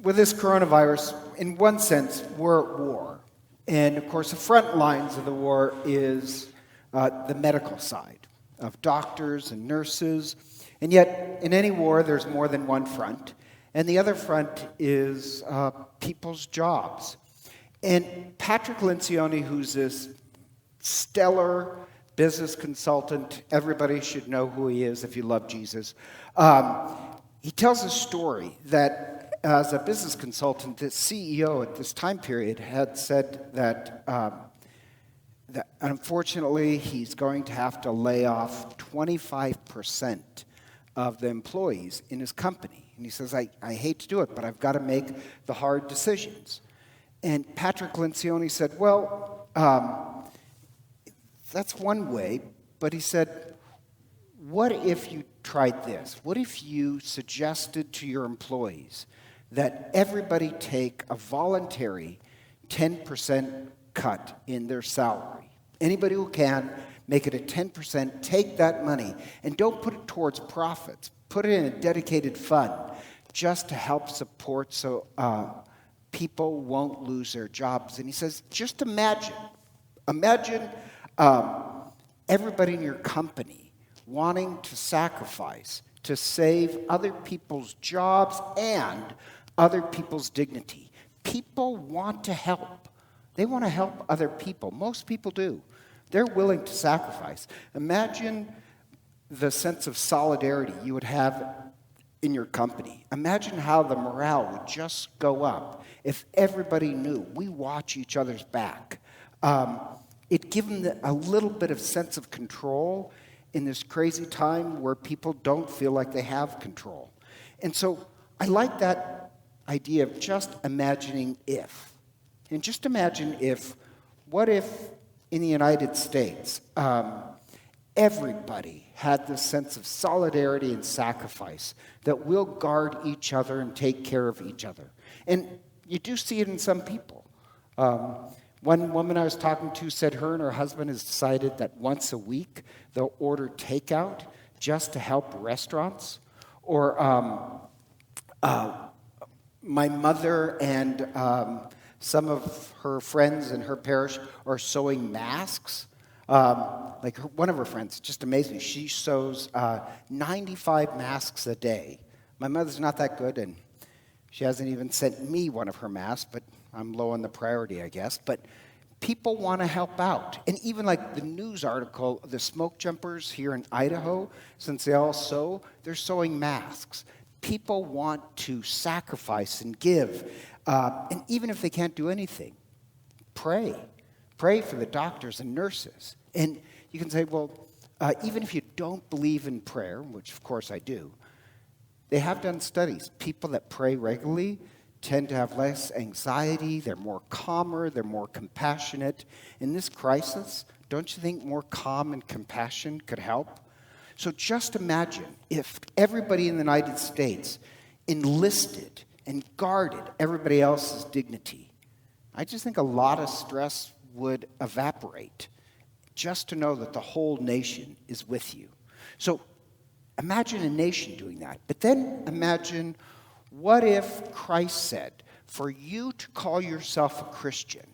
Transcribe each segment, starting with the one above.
with this coronavirus, in one sense, we're at war. And of course, the front lines of the war is the medical side of doctors and nurses. And yet, in any war, there's more than one front. And the other front is people's jobs. And Patrick Lencioni, who's this stellar business consultant, everybody should know who he is if you love Jesus, he tells a story that as a business consultant, the CEO at this time period had said that unfortunately he's going to have to lay off 25% of the employees in his company. And he says, I hate to do it, but I've got to make the hard decisions. And Patrick Lencioni said, well, that's one way, but he said, what if you tried this? What if you suggested to your employees that everybody take a voluntary 10% cut in their salary? Anybody who can, make it a 10%, take that money, and don't put it towards profits. Put it in a dedicated fund just to help support so people won't lose their jobs. And he says, just imagine everybody in your company wanting to sacrifice to save other people's jobs and other people's dignity. People want to help. They want to help other people. Most people do. They're willing to sacrifice. Imagine the sense of solidarity you would have in your company. Imagine how the morale would just go up if everybody knew we watch each other's back. It gives them a little bit of sense of control in this crazy time where people don't feel like they have control. And so I like that idea of just imagining if. And just imagine what if in the United States, everybody had this sense of solidarity and sacrifice, that we'll guard each other and take care of each other. And you do see it in some people. One woman I was talking to said her and her husband has decided that once a week they'll order takeout just to help restaurants. Or my mother and some of her friends in her parish are sewing masks. One of her friends, just amazing, she sews 95 masks a day. My mother's not that good, and she hasn't even sent me one of her masks, but I'm low on the priority, I guess. But people want to help out. And even like the news article, the smoke jumpers here in Idaho, since they all sew, they're sewing masks. People want to sacrifice and give. And even if they can't do anything, pray. Pray for the doctors and nurses. And you can say, well, even if you don't believe in prayer, which of course I do, they have done studies. People that pray regularly tend to have less anxiety, they're more calmer, they're more compassionate. In this crisis, don't you think more calm and compassion could help? So just imagine if everybody in the United States enlisted and guarded everybody else's dignity. I just think a lot of stress would evaporate just to know that the whole nation is with you. So imagine a nation doing that. But then imagine, what if Christ said, for you to call yourself a Christian,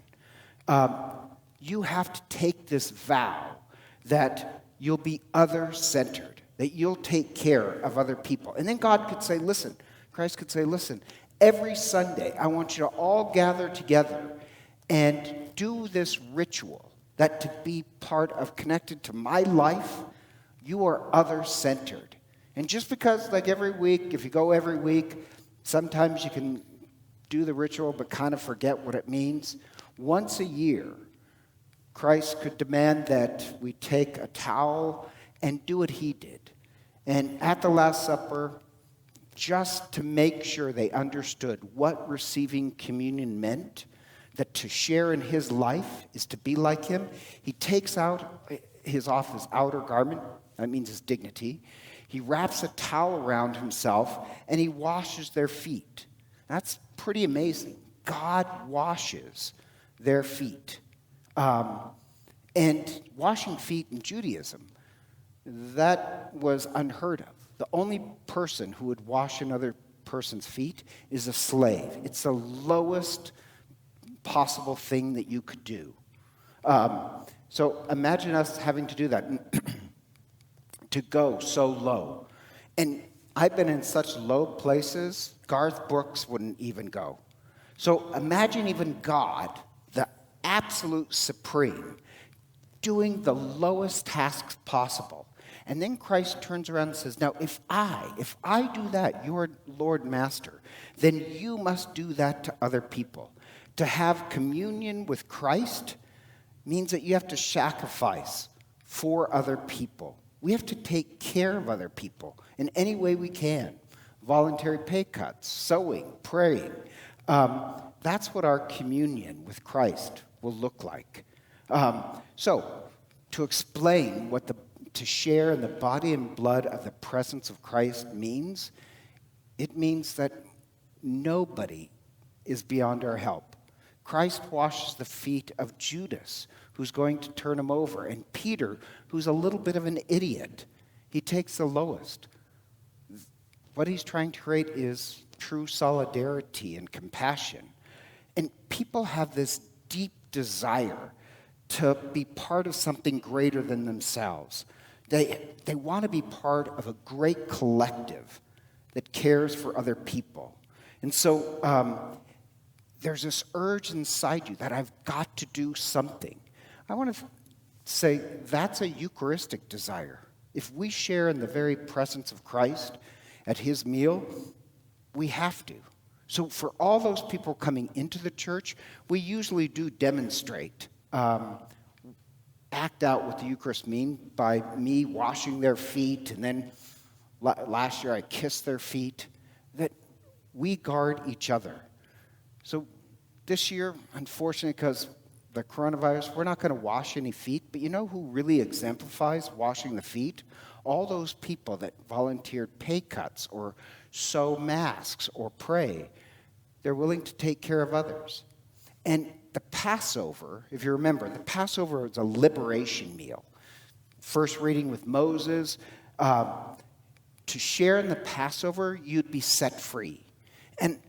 you have to take this vow that you'll be other-centered, that you'll take care of other people. And then God could say, listen, Christ could say, listen, every Sunday I want you to all gather together and do this ritual, that to be part of, connected to my life, you are other-centered. And just because, like every week, if you go every week, sometimes you can do the ritual but kind of forget what it means. Once a year, Christ could demand that we take a towel and do what he did. And at the Last Supper, just to make sure they understood what receiving communion meant, that to share in his life is to be like him, he takes out his outer garment, that means his dignity. He wraps a towel around himself and he washes their feet. That's pretty amazing. God washes their feet. And washing feet in Judaism, that was unheard of. The only person who would wash another person's feet is a slave. It's the lowest possible thing that you could do. So imagine us having to do that, to go so low. And I've been in such low places, Garth Brooks wouldn't even go. So imagine even God, the absolute supreme, doing the lowest tasks possible. And then Christ turns around and says, now if I do that, your Lord and Master, then you must do that to other people. To have communion with Christ means that you have to sacrifice for other people. We have to take care of other people in any way we can. Voluntary pay cuts, sewing, praying. That's what our communion with Christ will look like. So, to explain what to share in the body and blood of the presence of Christ means, it means that nobody is beyond our help. Christ washes the feet of Judas, who's going to turn him over, and Peter, who's a little bit of an idiot. He takes the lowest. What he's trying to create is true solidarity and compassion. And people have this deep desire to be part of something greater than themselves. They want to be part of a great collective that cares for other people. And so there's this urge inside you that I've got to do something. I want to say that's a Eucharistic desire. If we share in the very presence of Christ at his meal, we have to. So for all those people coming into the church, we usually do demonstrate, act out what the Eucharist means by me washing their feet, and then last year I kissed their feet, that we guard each other. So this year, unfortunately, because the coronavirus, we're not going to wash any feet, but you know who really exemplifies washing the feet? All those people that volunteered pay cuts or sew masks or pray. They're willing to take care of others. And the Passover, if you remember, the Passover is a liberation meal. First reading with Moses. To share in the Passover, you'd be set free. And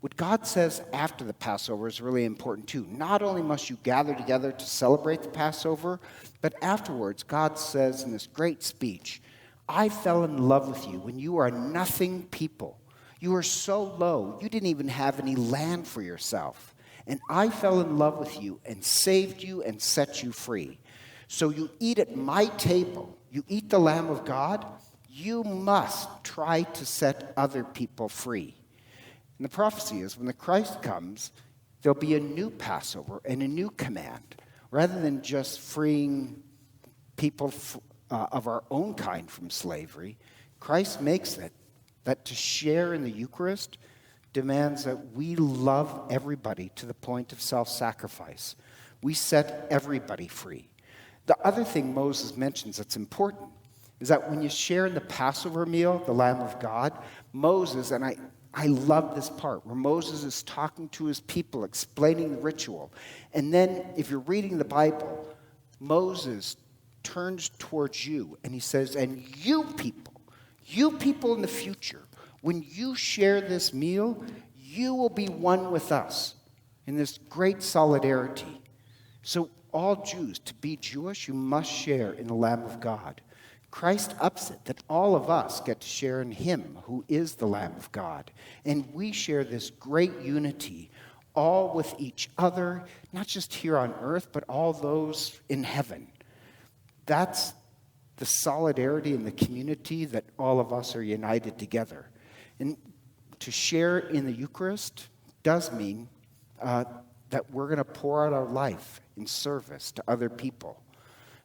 what God says after the Passover is really important too. Not only must you gather together to celebrate the Passover, but afterwards, God says in this great speech, I fell in love with you when you were a nothing people. You were so low, you didn't even have any land for yourself. And I fell in love with you and saved you and set you free. So you eat at my table, you eat the Lamb of God, you must try to set other people free. And the prophecy is when the Christ comes, there'll be a new Passover and a new command. Rather than just freeing people of our own kind from slavery, Christ makes it that to share in the Eucharist demands that we love everybody to the point of self-sacrifice. We set everybody free. The other thing Moses mentions that's important is that when you share in the Passover meal, the Lamb of God, Moses, and I love this part where Moses is talking to his people, explaining the ritual. And then if you're reading the Bible, Moses turns towards you and he says, and you people in the future, when you share this meal, you will be one with us in this great solidarity. So all Jews, to be Jewish, you must share in the Lamb of God. Christ ups it that all of us get to share in him who is the Lamb of God. And we share this great unity, all with each other, not just here on earth, but all those in heaven. That's the solidarity and the community that all of us are united together. And to share in the Eucharist does mean that we're going to pour out our life in service to other people.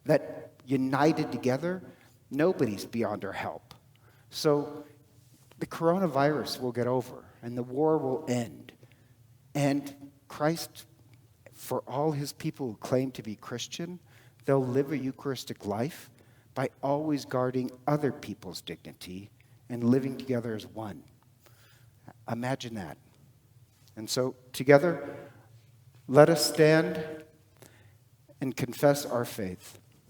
That united together, nobody's beyond our help. So the coronavirus will get over and the war will end. And Christ, for all his people who claim to be Christian, they'll live a Eucharistic life by always guarding other people's dignity and living together as one. Imagine that. And so together, let us stand and confess our faith.